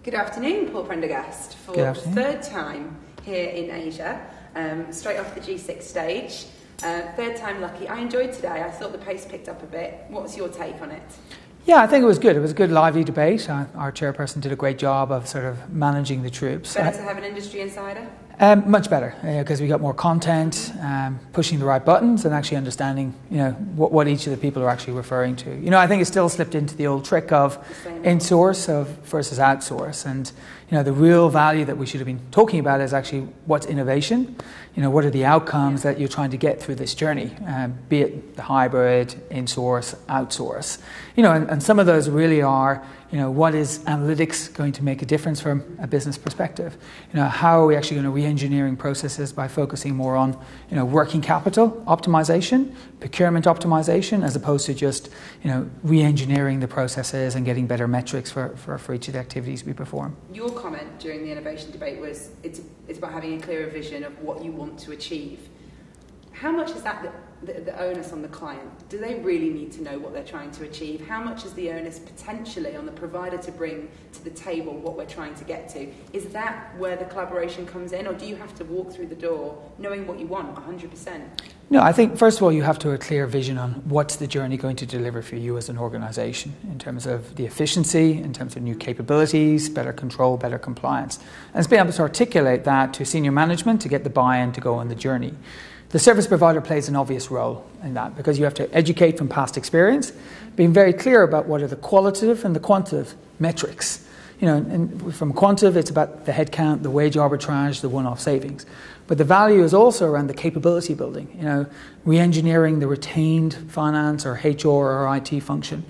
Good afternoon, Paul Prendergast, for the third time here in Asia, straight off the G6 stage. Third time lucky. I enjoyed today. I thought the pace picked up a bit. What was your take on it? Yeah, I think it was good. It was a good, lively debate. Our chairperson did a great job of sort of managing the troops. Better to have an industry insider? Much better, because we got more content, pushing the right buttons and actually understanding, what each of the people are actually referring to. I think it still slipped into the old trick of insource versus outsource. And, the real value that we should have been talking about is actually what's innovation. What are the outcomes that you're trying to get through this journey, be it the hybrid, insource, outsource. And some of those really are, what is analytics going to make a difference from a business perspective? How are we actually going to re-engineering processes by focusing more on, working capital optimization, procurement optimization, as opposed to just, re-engineering the processes and getting better metrics for each of the activities we perform. Your comment during the innovation debate was it's about having a clearer vision of what you want to achieve. How much is that the onus on the client? Do they really need to know what they're trying to achieve? How much is the onus potentially on the provider to bring to the table what we're trying to get to? Is that where the collaboration comes in, or do you have to walk through the door knowing what you want 100%? No, I think first of all you have to have a clear vision on what's the journey going to deliver for you as an organisation in terms of the efficiency, in terms of new capabilities, better control, better compliance. And it's being able to articulate that to senior management to get the buy-in to go on the journey. The service provider plays an obvious role in that because you have to educate from past experience, being very clear about what are the qualitative and the quantitative metrics. And from quantitative, it's about the headcount, the wage arbitrage, the one-off savings. But the value is also around the capability building, re-engineering the retained finance or HR or IT function,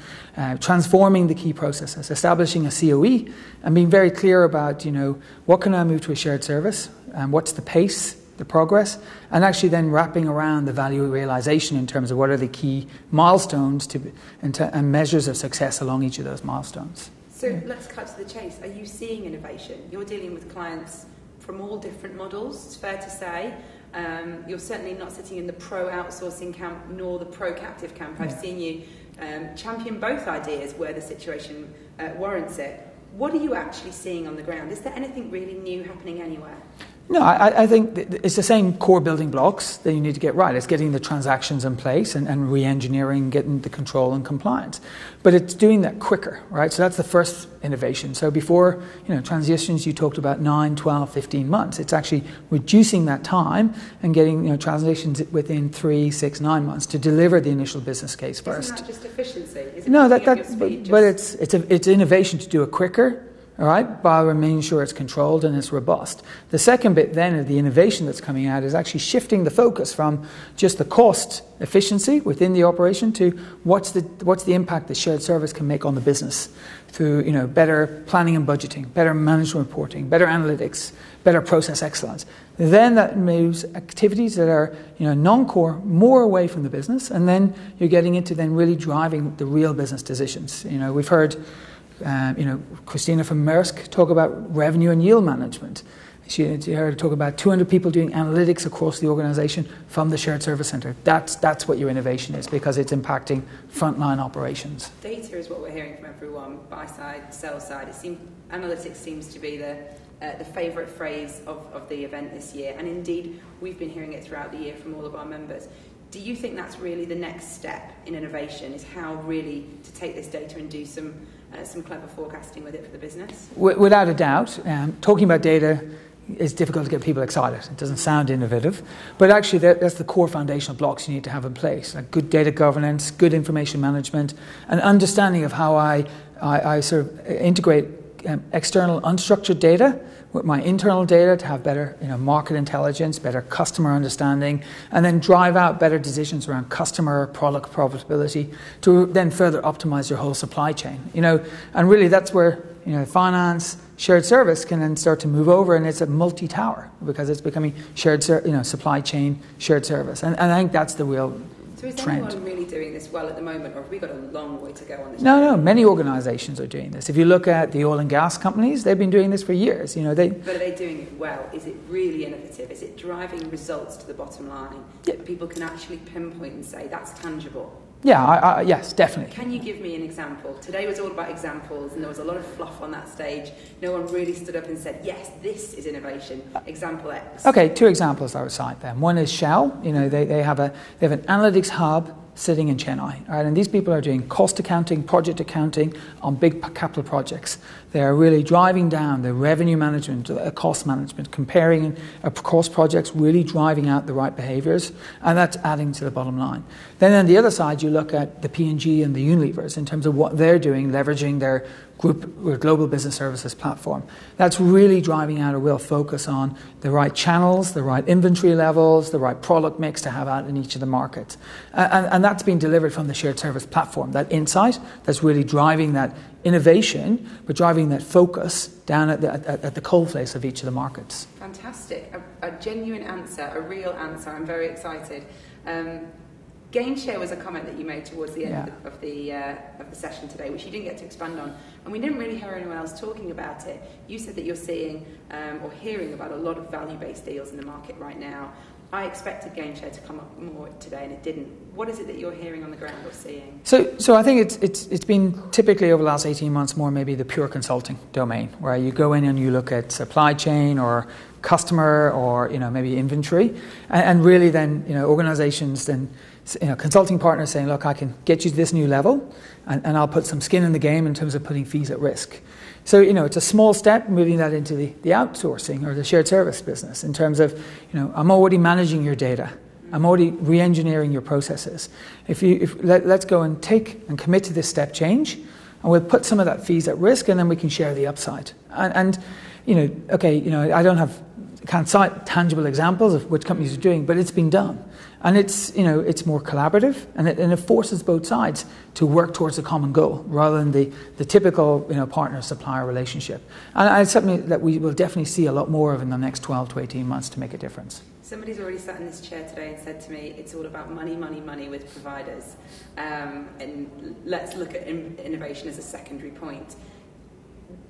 transforming the key processes, establishing a COE, and being very clear about, what can I move to a shared service, and what's the pace, the progress, and actually then wrapping around the value realization in terms of what are the key milestones and measures of success along each of those milestones. So let's cut to the chase. Are you seeing innovation? You're dealing with clients from all different models, it's fair to say. You're certainly not sitting in the pro-outsourcing camp nor the pro-captive camp. I've seen you champion both ideas where the situation warrants it. What are you actually seeing on the ground? Is there anything really new happening anywhere? No, I think it's the same core building blocks that you need to get right. It's getting the transactions in place and re-engineering, getting the control and compliance. But it's doing that quicker, right? So that's the first innovation. So before, transitions, you talked about 9, 12, 15 months. It's actually reducing that time and getting, transitions within 3, 6, 9 months to deliver the initial business case first. Isn't that just efficiency? But it's innovation to do it quicker. All right, while remaining sure it's controlled and it's robust. The second bit then of the innovation that's coming out is actually shifting the focus from just the cost efficiency within the operation to what's the impact the shared service can make on the business through better planning and budgeting, better management reporting, better analytics, better process excellence. Then that moves activities that are non-core more away from the business, and then you're getting into then really driving the real business decisions. We've heard. Christina from Maersk talk about revenue and yield management. She heard her talk about 200 people doing analytics across the organisation from the shared service centre. That's what your innovation is, because it's impacting frontline operations. Data is what we're hearing from everyone, buy side, sell side. Analytics seems to be the favourite phrase of the event this year, and indeed we've been hearing it throughout the year from all of our members. Do you think that's really the next step in innovation, is how really to take this data and do some clever forecasting with it for the business? Without a doubt. Talking about data is difficult to get people excited. It doesn't sound innovative. But actually that's the core foundational blocks you need to have in place. Like good data governance, good information management, an understanding of how I sort of integrate external unstructured data with my internal data to have better market intelligence, better customer understanding, and then drive out better decisions around customer product profitability to then further optimize your whole supply chain. And really that's where finance, shared service can then start to move over, and it's a multi-tower because it's becoming shared supply chain, shared service. And I think that's the real So is trend. anyone really doing this well at the moment, or have we got a long way to go on this? No, many organisations are doing this. If you look at the oil and gas companies, they've been doing this for years. But are they doing it well? Is it really innovative? Is it driving results to the bottom line that people can actually pinpoint and say, that's tangible? Yeah, yes, definitely. Can you give me an example? Today was all about examples, and there was a lot of fluff on that stage. No one really stood up and said, yes, this is innovation. Example X. Okay, 2 examples I would cite then. One is Shell. They have an analytics hub sitting in Chennai, right? And these people are doing cost accounting, project accounting on big capital projects. They are really driving down the revenue management, cost management, comparing across projects, really driving out the right behaviours, and that's adding to the bottom line. Then on the other side, you look at the P&G and the Unilevers in terms of what they're doing, leveraging their global business services platform. That's really driving out a real focus on the right channels, the right inventory levels, the right product mix to have out in each of the markets. And that's been delivered from the shared service platform, that insight that's really driving that innovation, but driving that focus down at the coalface of each of the markets. Fantastic. A genuine answer, a real answer. I'm very excited. Gain share was a comment that you made towards the end of the session today, which you didn't get to expand on, and we didn't really hear anyone else talking about it. You said that you're seeing or hearing about a lot of value-based deals in the market right now. I expected gain share to come up more today, and it didn't. What is it that you're hearing on the ground or seeing? So I think it's been typically over the last 18 months more maybe the pure consulting domain, where you go in and you look at supply chain or customer or maybe inventory, and really then organizations then. Consulting partners saying, look, I can get you to this new level and I'll put some skin in the game in terms of putting fees at risk. So, it's a small step moving that into the outsourcing or the shared service business in terms of, I'm already managing your data. I'm already re-engineering your processes. Let's go and take and commit to this step change, and we'll put some of that fees at risk, and then we can share the upside. I can't cite tangible examples of what companies are doing, but it's been done. And it's more collaborative, and it forces both sides to work towards a common goal rather than the typical partner-supplier relationship. And it's something that we will definitely see a lot more of in the next 12 to 18 months to make a difference. Somebody's already sat in this chair today and said to me, it's all about money, money, money with providers. And let's look at innovation as a secondary point.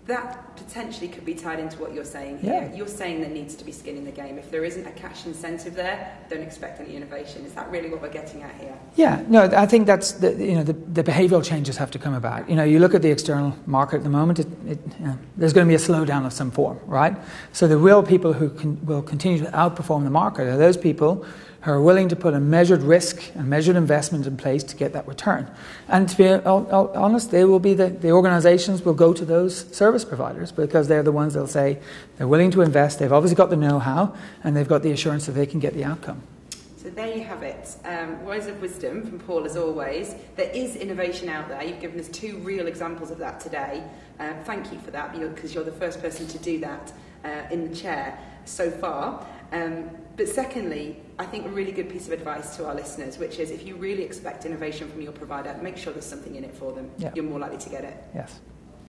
That potentially could be tied into what you're saying here. Yeah. You're saying there needs to be skin in the game. If there isn't a cash incentive there, don't expect any innovation. Is that really what we're getting at here? Yeah, no, I think that's the behavioural changes have to come about. You look at the external market at the moment. There's going to be a slowdown of some form, right? So the real people who will continue to outperform the market are those people who are willing to put a measured risk and measured investment in place to get that return. And to be honest, they will be the organisations will go to those service providers because they're the ones that'll say they're willing to invest, they've obviously got the know-how, and they've got the assurance that they can get the outcome. So there you have it. Words of wisdom from Paul as always. There is innovation out there. You've given us 2 real examples of that today. Thank you for that, because you're the first person to do that in the chair so far. But secondly, I think a really good piece of advice to our listeners, which is if you really expect innovation from your provider, make sure there's something in it for them. Yeah. You're more likely to get it. Yes.